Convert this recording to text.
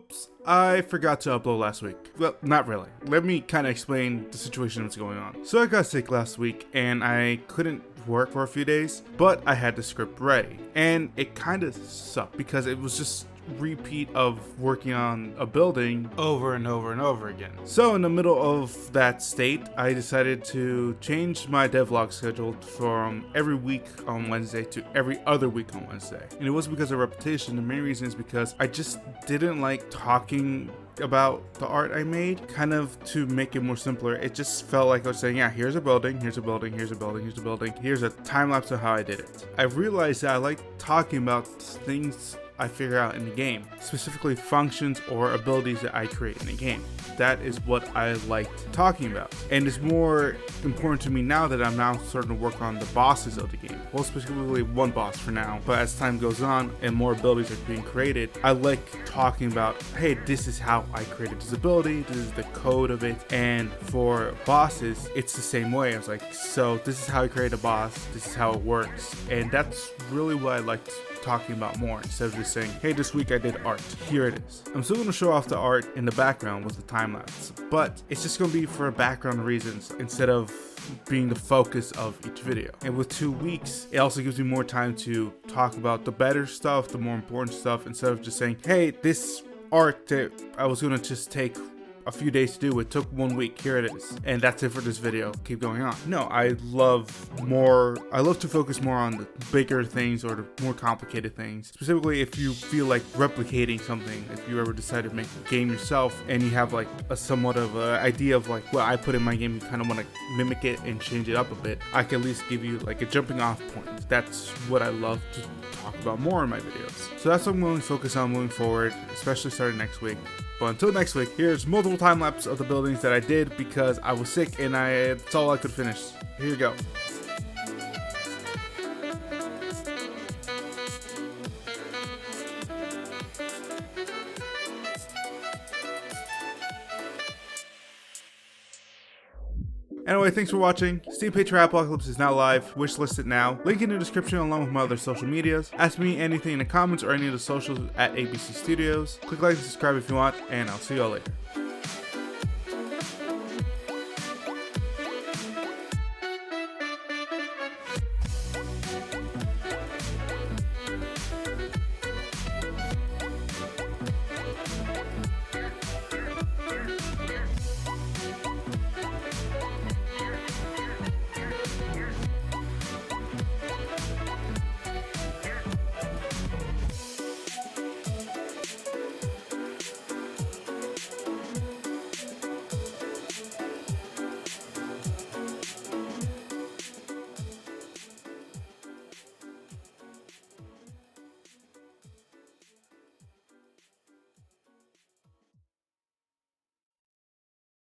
Oops, I forgot to upload last week. Well, not really. Let me kind of explain the situation that's going on. So I got sick last week and I couldn't work for a few days, but I had the script ready. And it kind of sucked because it was just repeat of working on a building over and over and over again. So in the middle of that state, I decided to change my devlog schedule from every week on Wednesday to every other week on Wednesday. And it wasn't because of repetition. The main reason is because I just didn't like talking about the art I made, kind of to make it more simpler. It just felt like I was saying, yeah, here's a building, here's a building, here's a building, here's a building, here's a time lapse of how I did it. I realized that I like talking about things I figure out in the game, specifically functions or abilities that I create in the game. That is what I liked talking about. And it's more important to me now that I'm now starting to work on the bosses of the game. Well, specifically one boss for now, but as time goes on and more abilities are being created, I like talking about, hey, this is how I created this ability, this is the code of it. And for bosses, it's the same way. I was like, so this is how I create a boss, this is how it works. And that's really what I liked talking about more, instead of just saying, hey, this week I did art, here it is. I'm still going to show off the art in the background with the time lapse, but it's just going to be for background reasons instead of being the focus of each video. And with 2 weeks, it also gives me more time to talk about the better stuff, the more important stuff, instead of just saying, hey, this art that I was going to just take a few days to do, it took 1 week, here it is, and that's it for this video, keep going on. No, I love to focus more on the bigger things or the more complicated things. Specifically, if you feel like replicating something, if you ever decide to make a game yourself and you have like a somewhat of an idea of like what I put in my game, you kind of want to mimic it and change it up a bit, I can at least give you like a jumping off point. That's what I love to talk about more in my videos. So that's what I'm going to focus on moving forward, especially starting next week. But until next week, here's multiple time lapse of the buildings that I did because I was sick and that's all I could finish. Here you go. Anyway, thanks for watching. Steam page for Appleocalypse is now live. Wishlist it now. Link in the description along with my other social medias. Ask me anything in the comments or any of the socials at ABC Studios. Click like and subscribe if you want, and I'll see you all later.